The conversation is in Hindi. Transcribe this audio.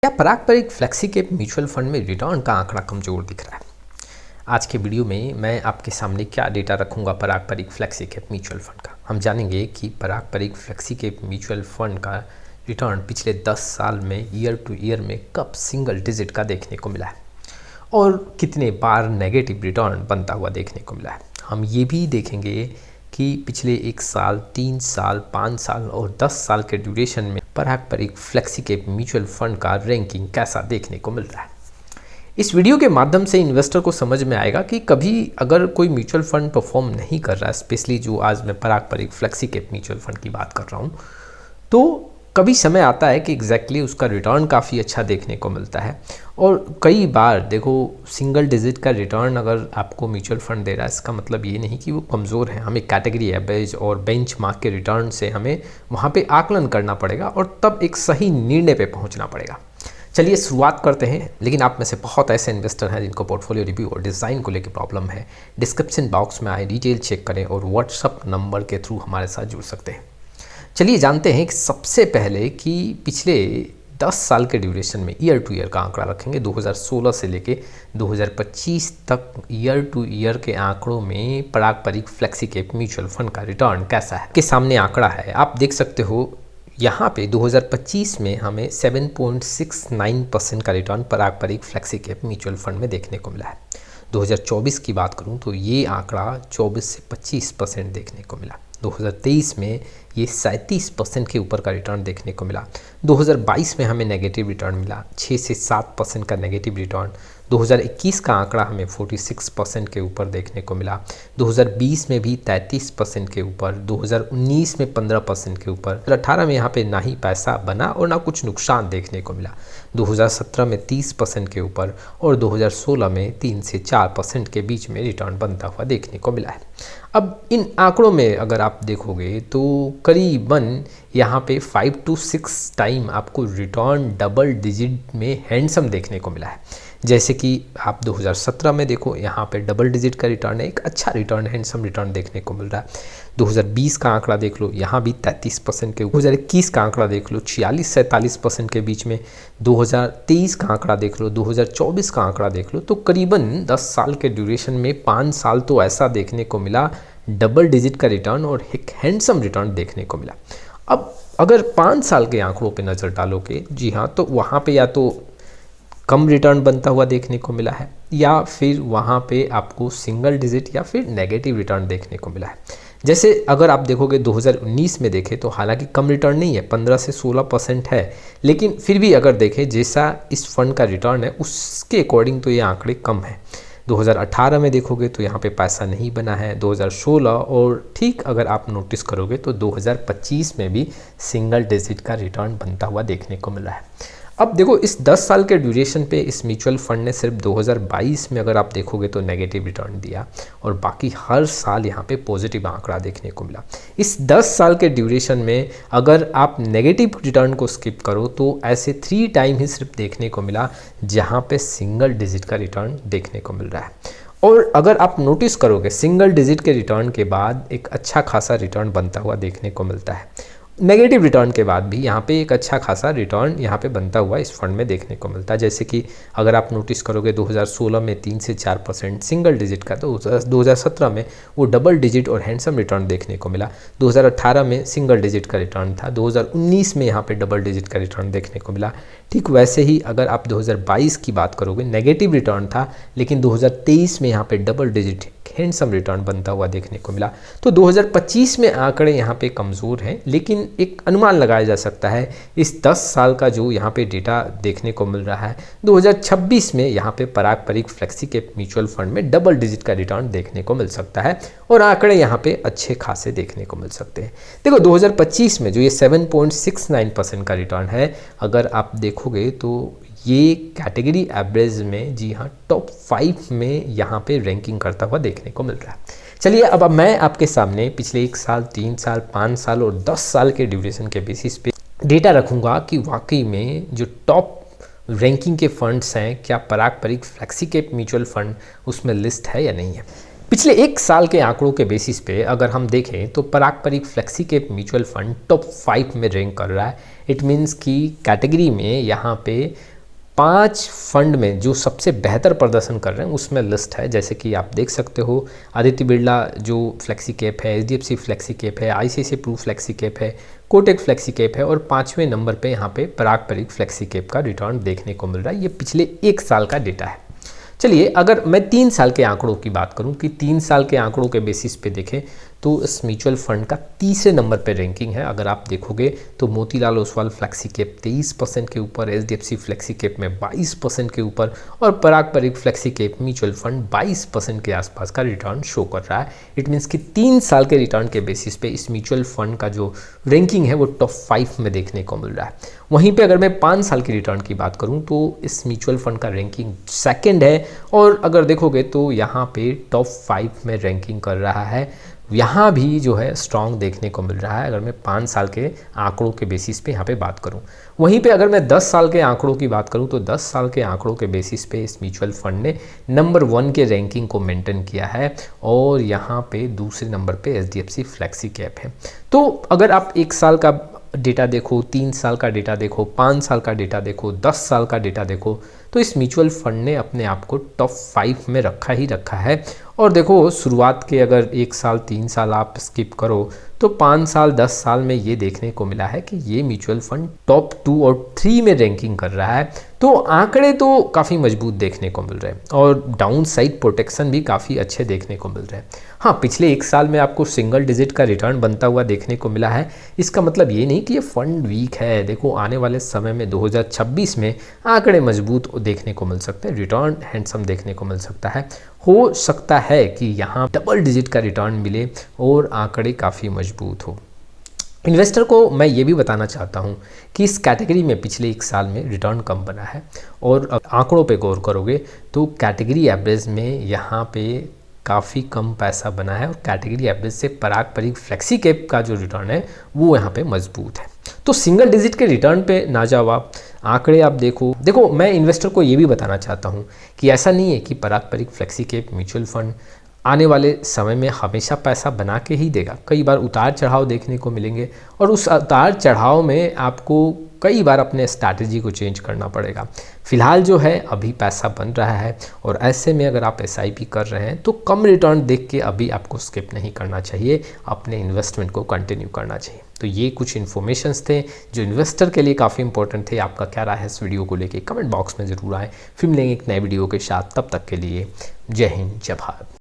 क्या पारंपरिक फ्लेक्सी कैप म्यूचुअल फंड में रिटर्न का आंकड़ा कमजोर दिख रहा है? आज के वीडियो में मैं आपके सामने क्या डेटा रखूंगा पारंपरिक फ्लेक्सी कैप म्यूचुअल फंड का। हम जानेंगे कि पारंपरिक फ्लेक्सी कैप म्यूचुअल फंड का रिटर्न पिछले 10 साल में ईयर टू ईयर में कब सिंगल डिजिट का देखने को मिला है और कितने बार नेगेटिव रिटर्न बनता हुआ देखने को मिला है। हम ये भी देखेंगे कि पिछले 1 साल, 3 साल, 5 साल और 10 साल के ड्यूरेशन में पारंपरिक फ्लेक्सी कैप म्यूचुअल फंड का रैंकिंग कैसा देखने को मिल रहा है। इस वीडियो के माध्यम से इन्वेस्टर को समझ में आएगा कि कभी अगर कोई म्यूचुअल फंड परफॉर्म नहीं कर रहा है, स्पेशली जो आज मैं पारंपरिक फ्लेक्सी कैप म्यूचुअल फंड की बात कर रहा हूँ, तो कभी समय आता है कि एग्जैक्टली उसका रिटर्न काफ़ी अच्छा देखने को मिलता है। और कई बार देखो, सिंगल डिजिट का रिटर्न अगर आपको म्यूचुअल फंड दे रहा है, इसका मतलब ये नहीं कि वो कमज़ोर है। हमें कैटेगरी एवरेज और बेंचमार्क के रिटर्न से हमें वहाँ पे आकलन करना पड़ेगा और तब एक सही निर्णय पे पहुँचना पड़ेगा। चलिए शुरुआत करते हैं। लेकिन आप में से बहुत ऐसे इन्वेस्टर हैं जिनको पोर्टफोलियो रिव्यू और डिज़ाइन को लेकर प्रॉब्लम है। डिस्क्रिप्शन बॉक्स में आए डिटेल चेक करें और व्हाट्सअप नंबर के थ्रू हमारे साथ जुड़ सकते हैं। चलिए जानते हैं कि सबसे पहले कि पिछले 10 साल के ड्यूरेशन में ईयर टू ईयर का आंकड़ा रखेंगे। 2016 से लेके 2025 तक ईयर टू ईयर के आंकड़ों में पारंपरिक फ्लेक्सी कैप म्यूचुअल फंड का रिटर्न कैसा है के सामने आंकड़ा है। आप देख सकते हो यहाँ पे 2025 में हमें 7.69% का रिटर्न पारंपरिक फ्लेक्सी कैप म्यूचुअल फंड में देखने को मिला है। 2024 की बात करूँ तो ये आंकड़ा 24 से 25% देखने को मिला। 2023 में ये 37% के ऊपर का रिटर्न देखने को मिला। 2022 में हमें नेगेटिव रिटर्न मिला, 6 से 7% का नेगेटिव रिटर्न। 2021 का आंकड़ा हमें 46% के ऊपर देखने को मिला। 2020 में भी 33% के ऊपर, 2019 में 15% के ऊपर, 2018 में यहाँ पे ना ही पैसा बना और ना कुछ नुकसान देखने को मिला। 2017 में 30% के ऊपर और 2016 में 3 से 4% के बीच में रिटर्न बनता हुआ देखने को मिला है। अब इन आंकड़ों में अगर आप देखोगे तो करीबन यहाँ पे 5 to 6 टाइम आपको रिटर्न डबल डिजिट में हैंडसम देखने को मिला है। जैसे कि आप 2017 में देखो, यहाँ पे डबल डिजिट का रिटर्न है, एक अच्छा रिटर्न, हैंडसम रिटर्न देखने को मिल रहा है। 2020 का आंकड़ा देख लो, यहाँ भी 33% के। 2021 का आंकड़ा देख लो, 46-47% के बीच में। 2023 का आंकड़ा देख लो, 2024 का आंकड़ा देख लो, तो करीबन 10 साल के ड्यूरेशन में 5 साल तो ऐसा देखने को मिला डबल डिजिट का रिटर्न और एक हैंडसम रिटर्न देखने को मिला। अब अगर 5 साल के आंकड़ों पे नज़र डालोगे, जी हाँ, तो वहाँ पे या तो कम रिटर्न बनता हुआ देखने को मिला है या फिर वहाँ पे आपको सिंगल डिजिट या फिर नेगेटिव रिटर्न देखने को मिला है। जैसे अगर आप देखोगे 2019 में देखें तो हालांकि कम रिटर्न नहीं है, 15 से 16% है, लेकिन फिर भी अगर देखें जैसा इस फंड का रिटर्न है उसके अकॉर्डिंग तो ये आंकड़े कम है। 2018 में देखोगे तो यहाँ पे पैसा नहीं बना है। 2016 और ठीक अगर आप नोटिस करोगे तो 2025 में भी सिंगल डिजिट का रिटर्न बनता हुआ देखने को मिला है। अब देखो, इस 10 साल के ड्यूरेशन पे इस म्यूचुअल फंड ने सिर्फ 2022 में अगर आप देखोगे तो नेगेटिव रिटर्न दिया और बाकी हर साल यहाँ पे पॉजिटिव आंकड़ा देखने को मिला। इस 10 साल के ड्यूरेशन में अगर आप नेगेटिव रिटर्न को स्किप करो तो ऐसे 3 टाइम ही सिर्फ देखने को मिला जहाँ पे सिंगल डिजिट का रिटर्न देखने को मिल रहा है। और अगर आप नोटिस करोगे सिंगल डिजिट के रिटर्न के बाद एक अच्छा खासा रिटर्न बनता हुआ देखने को मिलता है। नेगेटिव रिटर्न के बाद भी यहाँ पे एक अच्छा खासा रिटर्न यहाँ पे बनता हुआ इस फंड में देखने को मिलता है। जैसे कि अगर आप नोटिस करोगे 2016 में 3 से 4% सिंगल डिजिट का, तो 2017 में वो डबल डिजिट और हैंडसम रिटर्न देखने को मिला। 2018 में सिंगल डिजिट का रिटर्न था, 2019 में यहाँ पे डबल डिजिट का रिटर्न देखने को मिला। ठीक वैसे ही अगर आप 2022 की बात करोगे, नेगेटिव रिटर्न था, लेकिन 2023 में यहाँ पे डबल डिजिट हैंडसम रिटर्न बनता हुआ देखने को मिला। तो 2025 में आंकड़े यहाँ पे कमज़ोर हैं, लेकिन एक अनुमान लगाया जा सकता है इस 10 साल का जो यहाँ पे डेटा देखने को मिल रहा है, 2026 में यहाँ पे पारंपरिक फ्लेक्सी कैप म्यूचुअल फंड में डबल डिजिट का रिटर्न देखने को मिल सकता है और आंकड़े यहाँ पे अच्छे खासे देखने को मिल सकते हैं। देखो 2025 में जो ये 7.69% का रिटर्न है, अगर आप देखोगे तो ये कैटेगरी एवरेज में, जी हाँ, टॉप 5 में यहाँ पे रैंकिंग करता हुआ देखने को मिल रहा है। चलिए अब मैं आपके सामने पिछले 1 साल, 3 साल, 5 साल और 10 साल के ड्यूरेशन के बेसिस पे डेटा रखूँगा कि वाकई में जो टॉप रैंकिंग के फंड्स हैं, क्या पारंपरिक फ्लेक्सी कैप म्यूचुअल फंड उसमें लिस्ट है या नहीं है। पिछले एक साल के आंकड़ों के बेसिस पे अगर हम देखें तो Parag Parikh flexi cap mutual fund top 5 में रैंक कर रहा है। इट मीन्स कि कैटेगरी में यहाँ पे 5 फंड में जो सबसे बेहतर प्रदर्शन कर रहे हैं उसमें लिस्ट है। जैसे कि आप देख सकते हो आदित्य बिरला जो फ्लेक्सी कैप है, एचडीएफसी फ्लेक्सी कैप है, आईसीआईसीआई प्रू फ्लेक्सी कैप है, कोटक फ्लेक्सी कैप है और 5वें नंबर पे यहाँ पे पराग परिक फ्लेक्सी कैप का रिटर्न देखने को मिल रहा है। ये पिछले एक साल का डेटा है। चलिए अगर मैं 3 साल के आंकड़ों की बात करूं कि 3 साल के आंकड़ों के बेसिस पे देखें तो इस म्यूचुअल फंड का तीसरे नंबर पे रैंकिंग है। अगर आप देखोगे तो मोतीलाल ओसवाल फ्लेक्सी कैप 23% के ऊपर, एचडीएफसी फ्लेक्सी कैप में 22% के ऊपर और पराग Parikh flexi cap mutual fund 22% के आसपास का रिटर्न शो कर रहा है। इट मीन्स कि 3 साल के रिटर्न के बेसिस पे इस म्यूचुअल फंड का जो रैंकिंग है वो टॉप 5 में देखने को मिल रहा है। वहीं पे अगर मैं 5 साल की रिटर्न की बात करूं तो इस म्यूचुअल फंड का रैंकिंग सेकंड है और अगर देखोगे तो यहाँ पे टॉप 5 में रैंकिंग कर रहा है। यहाँ भी जो है स्ट्रॉन्ग देखने को मिल रहा है अगर मैं 5 साल के आंकड़ों के बेसिस पे यहाँ पे बात करूँ। वहीं पे अगर मैं 10 साल के आंकड़ों की बात करूँ तो 10 साल के आंकड़ों के बेसिस पे इस म्यूचुअल फंड ने नंबर 1 के रैंकिंग को मेंटेन किया है और यहाँ पे दूसरे नंबर पे एचडीएफसी फ्लेक्सी कैप है। तो अगर आप 1 साल का डेटा देखो, 3 साल का डेटा देखो, 5 साल का डेटा देखो, 10 साल का डेटा देखो तो इस म्यूचुअल फंड ने अपने आप को टॉप 5 में रखा ही रखा है। और देखो शुरुआत के अगर 1 साल 3 साल आप स्किप करो तो 5 साल 10 साल में ये देखने को मिला है कि ये म्यूचुअल फंड टॉप 2 और 3 में रैंकिंग कर रहा है। तो आंकड़े तो काफ़ी मजबूत देखने को मिल रहे हैं और डाउन साइड प्रोटेक्शन भी काफ़ी अच्छे देखने को मिल रहे हैं। हाँ, पिछले 1 साल में आपको सिंगल डिजिट का रिटर्न बनता हुआ देखने को मिला है। इसका मतलब ये नहीं कि ये फंड वीक है। देखो आने वाले समय में 2026 में आंकड़े मजबूत देखने को मिल सकते हैं, रिटर्न हैंडसम देखने को मिल सकता है। हो सकता है कि यहाँ डबल डिजिट का रिटर्न मिले और आंकड़े काफ़ी मजबूत हो। इन्वेस्टर को मैं ये भी बताना चाहता हूँ कि इस कैटेगरी में पिछले 1 साल में रिटर्न कम बना है और आंकड़ों पे गौर करोगे तो कैटेगरी एवरेज में यहाँ पे काफ़ी कम पैसा बना है और कैटेगरी एवरेज से पराग परिक फ्लेक्सी कैप का जो रिटर्न है वो यहाँ पे मजबूत है। तो सिंगल डिजिट के रिटर्न पे ना जाओ आप, आंकड़े आप देखो मैं इन्वेस्टर को ये भी बताना चाहता हूँ कि ऐसा नहीं है कि पराग Parikh flexi cap mutual fund आने वाले समय में हमेशा पैसा बना के ही देगा। कई बार उतार चढ़ाव देखने को मिलेंगे और उस उतार चढ़ाव में आपको कई बार अपने स्ट्रैटेजी को चेंज करना पड़ेगा। फिलहाल जो है अभी पैसा बन रहा है और ऐसे में अगर आप एसआईपी कर रहे हैं तो कम रिटर्न देख के अभी आपको स्किप नहीं करना चाहिए, अपने इन्वेस्टमेंट को कंटिन्यू करना चाहिए। तो ये कुछ इन्फॉर्मेशंस थे जो इन्वेस्टर के लिए काफ़ी इंपॉर्टेंट थे। आपका क्या राय है इस वीडियो को लेके कमेंट बॉक्स में ज़रूर आए। फिर मिलेंगे एक नए वीडियो के साथ, तब तक के लिए जय हिंद जय भारत।